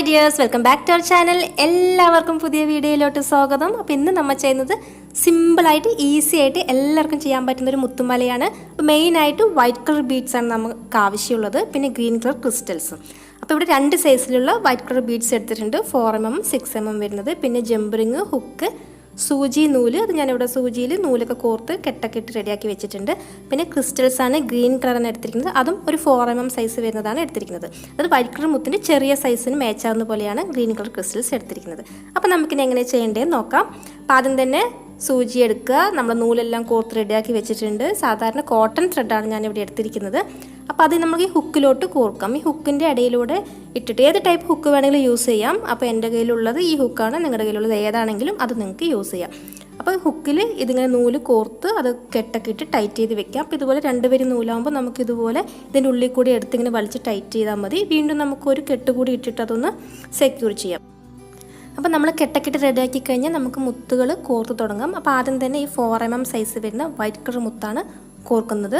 Hi dears, welcome back to our channel. എല്ലാവർക്കും പുതിയ വീഡിയോയിലോട്ട് സ്വാഗതം. അപ്പോൾ ഇന്ന് നമ്മൾ ചെയ്യുന്നത് സിമ്പിളായിട്ട് ഈസി ആയിട്ട് എല്ലാവർക്കും ചെയ്യാൻ പറ്റുന്ന ഒരു മുത്തുമാലയാണ്. മെയിനായിട്ട് വൈറ്റ് കളർ ബീഡ്സ് ആണ് നമുക്ക് ആവശ്യമുള്ളത്, പിന്നെ ഗ്രീൻ കളർ ക്രിസ്റ്റൽസും. അപ്പോൾ ഇവിടെ 2 സൈസിലുള്ള വൈറ്റ് കളർ ബീഡ്സ് എടുത്തിട്ടുണ്ട്. 4mm 6mm വരുന്നത്, പിന്നെ ജംബറിങ്, ഹുക്ക്, സൂചി, നൂല്. അത് ഞാനിവിടെ സൂചിയിൽ നൂലൊക്കെ കോർത്ത് കെട്ടൊക്കെ ഇട്ട് റെഡിയാക്കി വെച്ചിട്ടുണ്ട്. പിന്നെ ക്രിസ്റ്റൽസാണ് ഗ്രീൻ കളറാണ് എടുത്തിരിക്കുന്നത്. അതും ഒരു 4mm സൈസ് വരുന്നതാണ് എടുത്തിരിക്കുന്നത്. അത് വൈറ്റ് കളർ മുത്തിൻ്റെ ചെറിയ സൈസിന് മാച്ചാവുന്ന പോലെയാണ് ഗ്രീൻ കളർ ക്രിസ്റ്റൽസ് എടുത്തിരിക്കുന്നത്. അപ്പോൾ നമുക്കിനി എങ്ങനെ ചെയ്യേണ്ടതെന്ന് നോക്കാം. അപ്പോൾ ആദ്യം തന്നെ സൂചി എടുക്കുക. നമ്മൾ നൂലെല്ലാം കോർത്ത് റെഡിയാക്കി വെച്ചിട്ടുണ്ട്. സാധാരണ കോട്ടൺ ത്രെഡാണ് ഞാനിവിടെ എടുത്തിരിക്കുന്നത്. അപ്പോൾ അത് നമുക്ക് ഈ ഹുക്കിലോട്ട് കോർക്കാം. ഈ ഹുക്കിൻ്റെ ഇടയിലൂടെ ഇട്ടിട്ട് ഏത് ടൈപ്പ് ഹുക്ക് വേണമെങ്കിലും യൂസ് ചെയ്യാം. അപ്പോൾ എൻ്റെ കയ്യിലുള്ളത് ഈ ഹുക്കാണ്, നിങ്ങളുടെ കയ്യിലുള്ളത് ഏതാണെങ്കിലും അത് നിങ്ങൾക്ക് യൂസ് ചെയ്യാം. അപ്പോൾ ഹുക്കിൽ ഇതിങ്ങനെ നൂല് കോർത്ത് അത് കെട്ടൊക്കെ ഇട്ട് ടൈറ്റ് ചെയ്ത് വെക്കാം. അപ്പോൾ ഇതുപോലെ 2 വരി നൂലാകുമ്പോൾ നമുക്കിതുപോലെ ഇതിൻ്റെ ഉള്ളിൽ കൂടി എടുത്തിങ്ങനെ വലിച്ച് ടൈറ്റ് ചെയ്താൽ മതി. വീണ്ടും നമുക്കൊരു കെട്ട് കൂടി ഇട്ടിട്ട് അതൊന്ന് സെക്യൂർ ചെയ്യാം. അപ്പോൾ നമ്മൾ കെട്ടൊക്കെ റെഡിയാക്കി കഴിഞ്ഞാൽ നമുക്ക് മുത്തുകൾ കോർത്ത് തുടങ്ങാം. അപ്പോൾ ആദ്യം തന്നെ ഈ 4mm സൈസ് വരുന്ന വൈറ്റ് കളർ മുത്താണ് കോർക്കുന്നത്.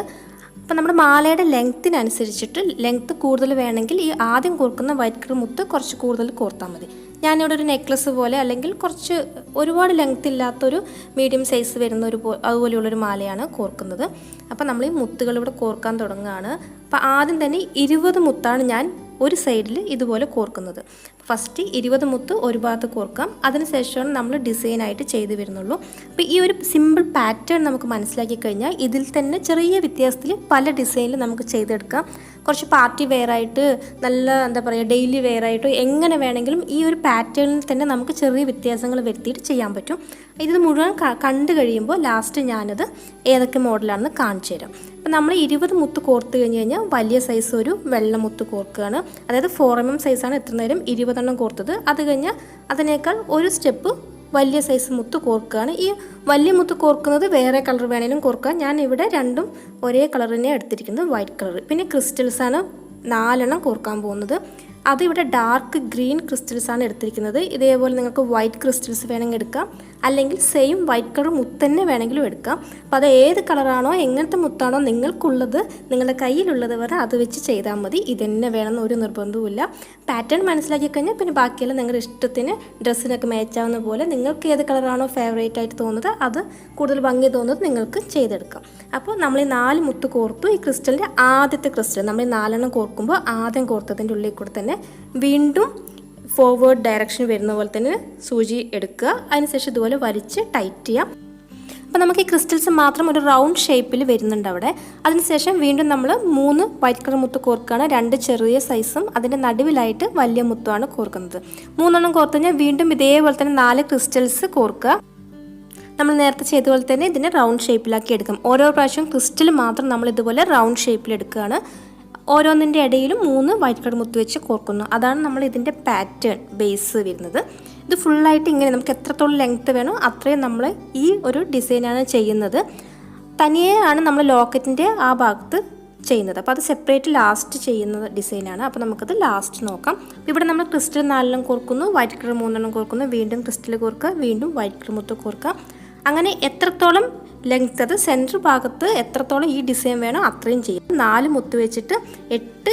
അപ്പോൾ നമ്മുടെ മാലയുടെ ലെങ്ത്തിനനുസരിച്ചിട്ട് ലെങ്ത്ത് കൂടുതൽ വേണമെങ്കിൽ ഈ ആദ്യം കോർക്കുന്ന വൈറ്റ് കളർ മുത്ത് കുറച്ച് കൂടുതൽ കോർത്താൽ മതി. ഞാനിവിടെ ഒരു നെക്ലസ് പോലെ അല്ലെങ്കിൽ കുറച്ച് ഒരുപാട് ലെങ്ത്ത് ഇല്ലാത്തൊരു മീഡിയം സൈസ് വരുന്ന അതുപോലെയുള്ളൊരു മാലയാണ് കോർക്കുന്നത്. അപ്പോൾ നമ്മൾ ഈ മുത്തുകൾ ഇവിടെ കോർക്കാൻ തുടങ്ങുകയാണ്. അപ്പോൾ ആദ്യം തന്നെ 20 മുത്താണ് ഞാൻ ഒരു സൈഡിൽ ഇതുപോലെ കോർക്കുന്നത്. ഫസ്റ്റ് 20 മുത്ത് ഒരു ഭാഗത്ത് കോർക്കാം. അതിനുശേഷമാണ് നമ്മൾ ഡിസൈനായിട്ട് ചെയ്ത് വരുന്നുള്ളൂ. അപ്പോൾ ഈ ഒരു സിമ്പിൾ പാറ്റേൺ നമുക്ക് മനസ്സിലാക്കി കഴിഞ്ഞാൽ ഇതിൽ തന്നെ ചെറിയ വ്യത്യാസത്തിൽ പല ഡിസൈനിൽ നമുക്ക് ചെയ്തെടുക്കാം. കുറച്ച് പാർട്ടി വെയറായിട്ട്, നല്ല എന്താ പറയുക, ഡെയിലി വെയറായിട്ടോ എങ്ങനെ വേണമെങ്കിലും ഈ ഒരു പാറ്റേണിൽ തന്നെ നമുക്ക് ചെറിയ വ്യത്യാസങ്ങൾ വരുത്തിയിട്ട് ചെയ്യാൻ പറ്റും. ഇത് മുഴുവൻ കണ്ടു കഴിയുമ്പോൾ ലാസ്റ്റ് ഞാനത് ഏതൊക്കെ മോഡലാണെന്ന് കാണിച്ചു തരാം. അപ്പോൾ നമ്മൾ 20 മുത്ത് കോർത്ത് കഴിഞ്ഞാൽ വലിയ സൈസ് ഒരു വെള്ള മുത്ത് കോർക്കുകയാണ്. അതായത് 4mm സൈസാണ് ഇത്ര നേരം 20 കോർത്തത്. അത് കഴിഞ്ഞാൽ അതിനേക്കാൾ ഒരു സ്റ്റെപ്പ് വലിയ സൈസ് മുത്ത് കോർക്കുകയാണ്. ഈ വലിയ മുത്ത് കോർക്കുന്നത് വേറെ കളർ വേണമെങ്കിലും കോർക്കുക. ഞാൻ ഇവിടെ രണ്ടും ഒരേ കളർ തന്നെ എടുത്തിരിക്കുന്നത്, വൈറ്റ് കളർ. പിന്നെ ക്രിസ്റ്റൽസാണ് 4 കോർക്കാൻ പോകുന്നത്. അതിവിടെ ഡാർക്ക് ഗ്രീൻ ക്രിസ്റ്റൽസാണ് എടുത്തിരിക്കുന്നത്. ഇതേപോലെ നിങ്ങൾക്ക് വൈറ്റ് ക്രിസ്റ്റൽസ് വേണമെങ്കിൽ എടുക്കാം, അല്ലെങ്കിൽ സെയിം വൈറ്റ് കളർ മുത്ത് തന്നെ വേണമെങ്കിലും എടുക്കാം. അപ്പോൾ അത് ഏത് കളറാണോ, എങ്ങനത്തെ മുത്താണോ നിങ്ങൾക്കുള്ളത്, നിങ്ങളുടെ കയ്യിലുള്ളത് വരെ അത് വെച്ച് ചെയ്താൽ മതി. ഇതന്നെ വേണമെന്ന് ഒരു നിർബന്ധവുമില്ല. പാറ്റേൺ മനസ്സിലാക്കി കഴിഞ്ഞാൽ പിന്നെ ബാക്കിയെല്ലാം നിങ്ങളുടെ ഇഷ്ടത്തിന് ഡ്രസ്സിനൊക്കെ മാച്ചാവുന്ന പോലെ നിങ്ങൾക്ക് ഏത് കളറാണോ ഫേവറേറ്റ് ആയിട്ട് തോന്നുന്നത്, അത് കൂടുതൽ ഭംഗി തോന്നുന്നത് നിങ്ങൾക്ക് ചെയ്തെടുക്കാം. അപ്പോൾ നമ്മൾ ഈ 4 മുത്ത് കോർത്തു. ഈ ക്രിസ്റ്റലിൻ്റെ ആദ്യത്തെ ക്രിസ്റ്റൽ നമ്മൾ ഈ 4 കോർക്കുമ്പോൾ ആദ്യം കോർത്തതിൻ്റെ ഉള്ളിൽ കൂടെ തന്നെ വീണ്ടും ഫോർവേഡ് ഡയറക്ഷൻ വരുന്ന പോലെ തന്നെ സൂചി എടുക്കുക. അതിനുശേഷം ഇതുപോലെ വലിച്ച് ടൈറ്റ് ചെയ്യാം. അപ്പോൾ നമുക്ക് ഈ ക്രിസ്റ്റൽസ് മാത്രം ഒരു റൗണ്ട് ഷേപ്പിൽ വരുന്നുണ്ട് അവിടെ. അതിനുശേഷം വീണ്ടും നമ്മൾ 3 വൈറ്റ് കളർ മുത്ത് കോർക്കുകയാണ്. 2 ചെറിയ സൈസും അതിൻ്റെ നടുവിലായിട്ട് വലിയ മുത്തുമാണ് കോർക്കുന്നത്. 3 കോർത്ത് കഴിഞ്ഞാൽ വീണ്ടും ഇതേപോലെ തന്നെ 4 ക്രിസ്റ്റൽസ് കോർക്കുക. നമ്മൾ നേരത്തെ ചെയ്ത പോലെ തന്നെ ഇതിനെ റൗണ്ട് ഷേപ്പിലാക്കി എടുക്കാം. ഓരോ പ്രാവശ്യവും ക്രിസ്റ്റൽ മാത്രം നമ്മൾ ഇതുപോലെ റൗണ്ട് ഷേപ്പിൽ എടുക്കുകയാണ്. ഓരോന്നിൻ്റെ ഇടയിലും 3 വൈറ്റ് കളർ മുത്ത് വെച്ച് കോർക്കുന്നു. അതാണ് നമ്മൾ ഇതിൻ്റെ പാറ്റേൺ ബേസ് വരുന്നത്. ഇത് ഫുള്ളായിട്ട് ഇങ്ങനെ നമുക്ക് എത്രത്തോളം ലെങ്ത്ത് വേണോ അത്രയും നമ്മൾ ഈ ഒരു ഡിസൈനാണ് ചെയ്യുന്നത്. തനിയെയാണ് നമ്മൾ ലോക്കറ്റിൻ്റെ ആ ഭാഗത്ത് ചെയ്യുന്നത്. അപ്പോൾ അത് സെപ്പറേറ്റ് ലാസ്റ്റ് ചെയ്യുന്ന ഡിസൈനാണ്. അപ്പോൾ നമുക്കത് ലാസ്റ്റ് നോക്കാം. ഇവിടെ നമ്മൾ ക്രിസ്റ്റൽ 4 കോർക്കുന്നു, വൈറ്റ് കളർ 3 കോർക്കുന്നു, വീണ്ടും ക്രിസ്റ്റൽ കോർക്കുക, വീണ്ടും വൈറ്റ് കളർ മുത്ത് കോർക്കുക. അങ്ങനെ എത്രത്തോളം ലെങ്ത്, അത് സെൻറ്റർ ഭാഗത്ത് എത്രത്തോളം ഈ ഡിസൈൻ വേണോ അത്രയും ചെയ്യും. 4 മുത്ത് വെച്ചിട്ട് 8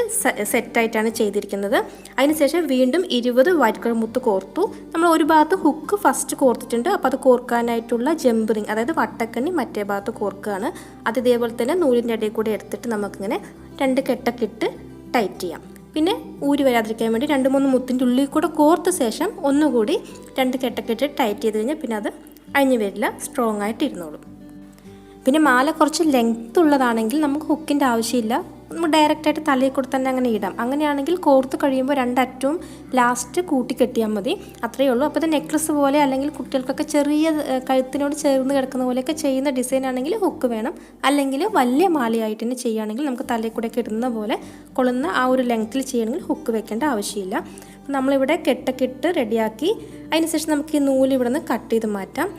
സെറ്റായിട്ടാണ് ചെയ്തിരിക്കുന്നത്. അതിനുശേഷം വീണ്ടും 20 വൈറ്റ് കളർ മുത്ത് കോർത്തു. നമ്മൾ ഒരു ഭാഗത്ത് ഹുക്ക് ഫസ്റ്റ് കോർത്തിട്ടുണ്ട്. അപ്പോൾ അത് കോർക്കാനായിട്ടുള്ള ജംബറിങ്, അതായത് വട്ടക്കണ്ണി മറ്റേ ഭാഗത്ത് കോർക്കുകയാണ്. അത് ഇതേപോലെ തന്നെ നൂലിൻ്റെ ഇടയിൽ കൂടെ എടുത്തിട്ട് നമുക്കിങ്ങനെ 2 കെട്ടൊക്കെ ഇട്ട് ടൈറ്റ് ചെയ്യാം. പിന്നെ ഊരി വരാതിരിക്കാൻ വേണ്ടി 2-3 മുത്തിൻ്റെ ഉള്ളിൽ കൂടെ കോർത്ത ശേഷം ഒന്നുകൂടി 2 കെട്ടൊക്കെ ഇട്ട് ടൈറ്റ് ചെയ്ത് കഴിഞ്ഞാൽ പിന്നെ അത് അഴിഞ്ഞു വരില്ല, സ്ട്രോങ് ആയിട്ട് ഇരുന്നോളും. പിന്നെ മാല കുറച്ച് ലെങ്ത്ത് ഉള്ളതാണെങ്കിൽ നമുക്ക് ഹുക്കിൻ്റെ ആവശ്യമില്ല. നമുക്ക് ഡയറക്റ്റായിട്ട് തലയിൽ കൂടെ തന്നെ അങ്ങനെ ഇടാം. അങ്ങനെയാണെങ്കിൽ കോർത്ത് കഴിയുമ്പോൾ 2 അറ്റവും ലാസ്റ്റ് കൂട്ടി കെട്ടിയാൽ മതി. അത്രയേ ഉള്ളൂ. അപ്പോൾ ഇത് നെക്ലസ് പോലെ അല്ലെങ്കിൽ കുട്ടികൾക്കൊക്കെ ചെറിയ കഴുത്തിനോട് ചേർന്ന് കിടക്കുന്ന പോലെയൊക്കെ ചെയ്യുന്ന ഡിസൈൻ ആണെങ്കിൽ ഹുക്ക് വേണം. അല്ലെങ്കിൽ വലിയ മാലയായിട്ട് തന്നെ ചെയ്യുകയാണെങ്കിൽ നമുക്ക് തലയിൽ കൂടെയൊക്കെ ഇടുന്ന പോലെ കൊള്ളുന്ന ആ ഒരു ലെങ്ത്തിൽ ചെയ്യണമെങ്കിൽ ഹുക്ക് വെക്കേണ്ട ആവശ്യമില്ല. നമ്മളിവിടെ കെട്ടൊക്കെ ഇട്ട് റെഡിയാക്കി അതിനുശേഷം നമുക്ക് ഈ നൂല് ഇവിടെ നിന്ന് കട്ട് ചെയ്ത് മാറ്റാം.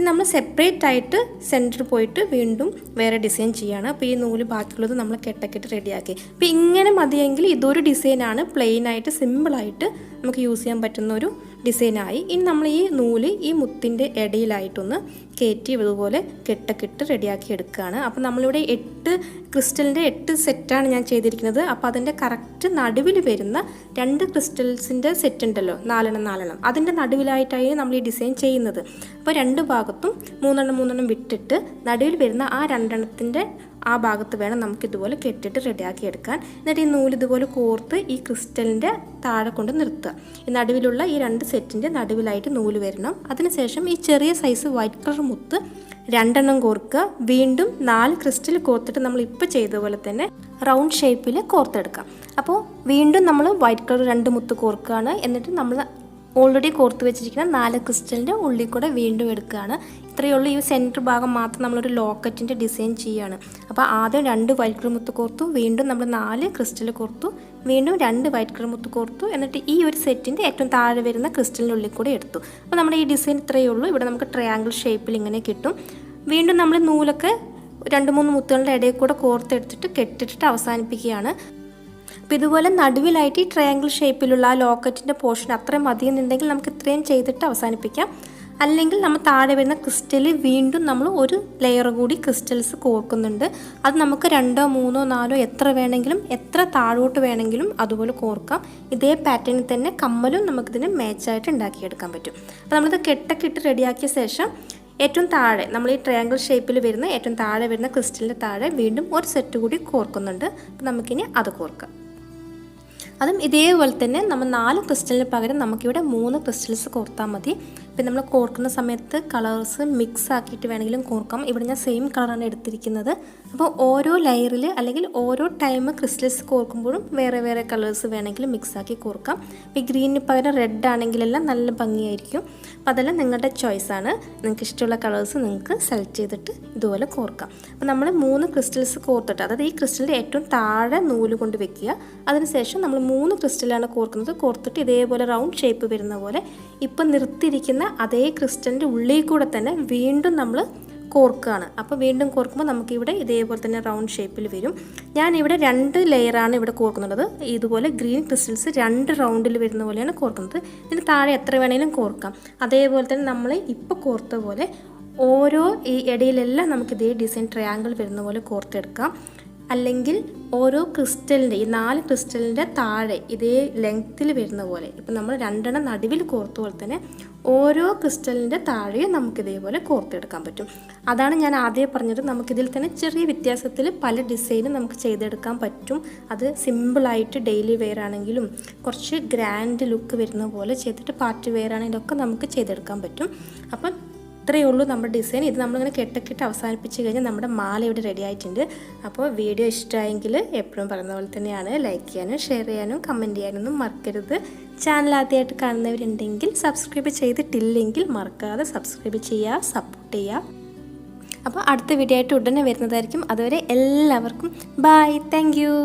നമ്മൾ സെപ്പറേറ്റ് ആയിട്ട് സെൻറ്ററിൽ പോയിട്ട് വീണ്ടും വേറെ ഡിസൈൻ ചെയ്യുകയാണ്. അപ്പോൾ ഈ നൂല് ബാക്കിയുള്ളത് നമ്മൾ കെട്ടൊക്കെ ഇട്ട് റെഡിയാക്കി. അപ്പോൾ ഇങ്ങനെ മതിയെങ്കിൽ ഇതൊരു ഡിസൈനാണ്, പ്ലെയിനായിട്ട് സിമ്പിളായിട്ട് നമുക്ക് യൂസ് ചെയ്യാൻ പറ്റുന്ന ഒരു ഡിസൈനായി. ഇനി നമ്മൾ ഈ നൂല് ഈ മുത്തിൻ്റെ ഇടയിലായിട്ടൊന്ന് കയറ്റി ഇതുപോലെ കെട്ടൊക്കെ റെഡിയാക്കി എടുക്കുകയാണ്. അപ്പോൾ നമ്മളിവിടെ 8 ക്രിസ്റ്റലിൻ്റെ 8 സെറ്റാണ് ഞാൻ ചെയ്തിരിക്കുന്നത്. അപ്പോൾ അതിൻ്റെ കറക്റ്റ് നടുവിൽ വരുന്ന 2 ക്രിസ്റ്റൽസിൻ്റെ സെറ്റ് ഉണ്ടല്ലോ, 4 അതിൻ്റെ നടുവിലായിട്ടാണ് നമ്മൾ ഈ ഡിസൈൻ ചെയ്യുന്നത്. അപ്പോൾ 2 ഭാഗത്തും 3 വിട്ടിട്ട് നടുവിൽ വരുന്ന ആ 2 ആ ഭാഗത്ത് വേണം നമുക്കിതുപോലെ കെട്ടിട്ട് റെഡിയാക്കി എടുക്കാൻ. എന്നിട്ട് ഈ നൂല് ഇതുപോലെ കോർത്ത് ഈ ക്രിസ്റ്റലിൻ്റെ താഴെ കൊണ്ട് നിർത്തുക. ഈ നടുവിലുള്ള ഈ 2 സെറ്റിൻ്റെ നടുവിലായിട്ട് നൂല് വരണം. അതിനുശേഷം ഈ ചെറിയ സൈസ് വൈറ്റ് കളർ മുത്ത് 2 കോർക്കുക. വീണ്ടും 4 ക്രിസ്റ്റൽ കോർത്തിട്ട് നമ്മൾ ഇപ്പോൾ ചെയ്ത പോലെ തന്നെ റൗണ്ട് ഷേപ്പിൽ കോർത്തെടുക്കാം. അപ്പോൾ വീണ്ടും നമ്മൾ വൈറ്റ് കളർ 2 മുത്ത് കോർക്കുകയാണ്. എന്നിട്ട് നമ്മൾ ഓൾറെഡി കോർത്ത് വെച്ചിരിക്കുന്ന 4 ക്രിസ്റ്റലിൻ്റെ ഉള്ളിൽ കൂടെ വീണ്ടും എടുക്കുകയാണ്. ഇത്രയേ ഉള്ളൂ. ഈ സെൻറ്റർ ഭാഗം മാത്രം നമ്മളൊരു ലോക്കറ്റിൻ്റെ ഡിസൈൻ ചെയ്യുകയാണ്. അപ്പോൾ ആദ്യം 2 വൈറ്റ് കളർ മുത്ത് കോർത്തു, വീണ്ടും നമ്മൾ 4 ക്രിസ്റ്റൽ കോർത്തു, വീണ്ടും 2 വൈറ്റ് കളർ മുത്ത് കോർത്തു, എന്നിട്ട് ഈ ഒരു സെറ്റിൻ്റെ ഏറ്റവും താഴെ വരുന്ന ക്രിസ്റ്റലിൻ്റെ ഉള്ളിൽ കൂടെ എടുത്തു. അപ്പോൾ നമ്മുടെ ഈ ഡിസൈൻ ഇത്രയേ ഉള്ളൂ. ഇവിടെ നമുക്ക് ട്രയാങ്കിൾ ഷേപ്പിൽ ഇങ്ങനെ കിട്ടും. വീണ്ടും നമ്മൾ നൂലൊക്കെ 2-3 മുത്തുകളുടെ ഇടയിൽ കൂടെ കോർത്തെടുത്തിട്ട് കെട്ടിട്ടിട്ട് അവസാനിപ്പിക്കുകയാണ്. അപ്പോൾ ഇതുപോലെ നടുവിലായിട്ട് ഈ ട്രയാങ്കിൾ ഷേപ്പിലുള്ള ആ ലോക്കറ്റിൻ്റെ പോർഷൻ അത്രയും മതിയെന്നുണ്ടെങ്കിൽ നമുക്ക് ഇത്രയും ചെയ്തിട്ട് അവസാനിപ്പിക്കാം. അല്ലെങ്കിൽ നമ്മൾ താഴെ വരുന്ന ക്രിസ്റ്റലിൽ വീണ്ടും നമ്മൾ ഒരു ലെയർ കൂടി ക്രിസ്റ്റൽസ് കോർക്കുന്നുണ്ട്. അത് നമുക്ക് 2, 3, 4 എത്ര വേണമെങ്കിലും, എത്ര താഴോട്ട് വേണമെങ്കിലും അതുപോലെ കോർക്കാം. ഇതേ പാറ്റേണിൽ തന്നെ കമ്മലും നമുക്കിതിന് മാച്ചായിട്ട് ഉണ്ടാക്കിയെടുക്കാൻ പറ്റും. അപ്പോൾ നമ്മളിത് കെട്ടൊക്കെ ഇട്ട് റെഡിയാക്കിയ ശേഷം ഏറ്റവും താഴെ നമ്മൾ ഈ ട്രയാങ്കിൾ ഷേപ്പിൽ വരുന്ന ഏറ്റവും താഴെ വരുന്ന ക്രിസ്റ്റലിൻ്റെ താഴെ വീണ്ടും ഒരു സെറ്റ് കൂടി കോർക്കുന്നുണ്ട്. അപ്പോൾ നമുക്കിനി അത് കോർക്കാം. അതും ഇതേപോലെ തന്നെ നമ്മൾ 4 ക്രിസ്റ്റലിന് പകരം നമുക്കിവിടെ 3 ക്രിസ്റ്റൽസ് കോർത്താൽ മതി. പിന്നെ നമ്മൾ കോർക്കുന്ന സമയത്ത് കളേഴ്സ് മിക്സ് ആക്കിയിട്ട് വേണമെങ്കിലും കോർക്കാം. ഇവിടെ ഞാൻ സെയിം കളറാണ് എടുത്തിരിക്കുന്നത്. അപ്പോൾ ഓരോ ലെയറിൽ അല്ലെങ്കിൽ ഓരോ ടൈം ക്രിസ്റ്റൽസ് കോർക്കുമ്പോഴും വേറെ വേറെ കളേഴ്സ് വേണമെങ്കിൽ മിക്സ് ആക്കി കോർക്കാം. ഇപ്പോൾ ഈ ഗ്രീനിന് പകരം റെഡ് ആണെങ്കിലെല്ലാം നല്ല ഭംഗിയായിരിക്കും. അപ്പോൾ അതെല്ലാം നിങ്ങളുടെ ചോയ്സാണ്. നിങ്ങൾക്ക് ഇഷ്ടമുള്ള കളേഴ്സ് നിങ്ങൾക്ക് സെലക്ട് ചെയ്തിട്ട് ഇതുപോലെ കോർക്കാം. അപ്പോൾ നമ്മൾ 3 ക്രിസ്റ്റൽസ് കോർത്തിട്ട്, അതായത് ഈ ക്രിസ്റ്റലിൻ്റെ ഏറ്റവും താഴെ നൂല് കൊണ്ട് വെക്കുക. അതിനുശേഷം നമ്മൾ 3 ക്രിസ്റ്റലാണ് കോർക്കുന്നത്. കോർത്തിട്ട് ഇതേപോലെ റൗണ്ട് ഷേപ്പ് വരുന്ന പോലെ ഇപ്പം നിർത്തിയിരിക്കുന്ന അതേ ക്രിസ്റ്റലിൻ്റെ ഉള്ളിൽ കൂടെ തന്നെ വീണ്ടും നമ്മൾ കോർക്കുകയാണ്. അപ്പോൾ വീണ്ടും കോർക്കുമ്പോൾ നമുക്കിവിടെ ഇതേപോലെ തന്നെ റൗണ്ട് ഷേപ്പിൽ വരും. ഞാനിവിടെ 2 ലെയറാണ് ഇവിടെ കോർക്കുന്നത്. ഇതുപോലെ ഗ്രീൻ ക്രിസ്റ്റൽസ് 2 റൗണ്ടിൽ വരുന്ന പോലെയാണ് കോർക്കുന്നത്. ഇതിന് താഴെ എത്ര വേണമെങ്കിലും കോർക്കാം. അതേപോലെ തന്നെ നമ്മൾ ഇപ്പോൾ കോർത്ത പോലെ ഓരോ ഈ ഇടയിലെല്ലാം നമുക്ക് ഇതേ ഡിസൈൻ ട്രയാങ്കിൾ വരുന്ന പോലെ കോർത്തെടുക്കാം. അല്ലെങ്കിൽ ഓരോ ക്രിസ്റ്റലിൻ്റെ ഈ 4 ക്രിസ്റ്റലിൻ്റെ താഴെ ഇതേ ലെങ്ത്തിൽ വരുന്ന പോലെ, ഇപ്പം നമ്മൾ 2 നടുവിൽ കോർത്ത പോലെ തന്നെ ഓരോ ക്രിസ്റ്റലിൻ്റെ താഴെയും നമുക്കിതേപോലെ കോർത്തെടുക്കാൻ പറ്റും. അതാണ് ഞാൻ ആദ്യം പറഞ്ഞത്. നമുക്കിതിൽ തന്നെ ചെറിയ വ്യത്യാസത്തിൽ പല ഡിസൈനും നമുക്ക് ചെയ്തെടുക്കാൻ പറ്റും. അത് സിമ്പിളായിട്ട് ഡെയിലി വെയർ ആണെങ്കിലും കുറച്ച് ഗ്രാൻഡ് ലുക്ക് വരുന്ന പോലെ ചെയ്തിട്ട് പാർട്ടി വെയർ ആണെങ്കിലും ഒക്കെ നമുക്ക് ചെയ്തെടുക്കാൻ പറ്റും. അപ്പം ഇത്രയേ ഉള്ളൂ നമ്മുടെ ഡിസൈൻ. ഇത് നമ്മളിങ്ങനെ കെട്ടൊക്കെ അവസാനിപ്പിച്ച് കഴിഞ്ഞാൽ നമ്മുടെ മാല ഇവിടെ റെഡി ആയിട്ടുണ്ട്. അപ്പോൾ വീഡിയോ ഇഷ്ടമായെങ്കിൽ എപ്പോഴും പറയുന്ന പോലെ തന്നെയാണ് ലൈക്ക് ചെയ്യാനും ഷെയർ ചെയ്യാനും കമൻറ്റ് ചെയ്യാനൊന്നും മറക്കരുത്. ചാനൽ ആദ്യമായിട്ട് കാണുന്നവരുണ്ടെങ്കിൽ സബ്സ്ക്രൈബ് ചെയ്തിട്ടില്ലെങ്കിൽ മറക്കാതെ സബ്സ്ക്രൈബ് ചെയ്യുക, സപ്പോർട്ട് ചെയ്യുക. അപ്പോൾ അടുത്ത വീഡിയോ ആയിട്ട് ഉടനെ വരുന്നതായിരിക്കും. അതുവരെ എല്ലാവർക്കും ബൈ, താങ്ക് യു.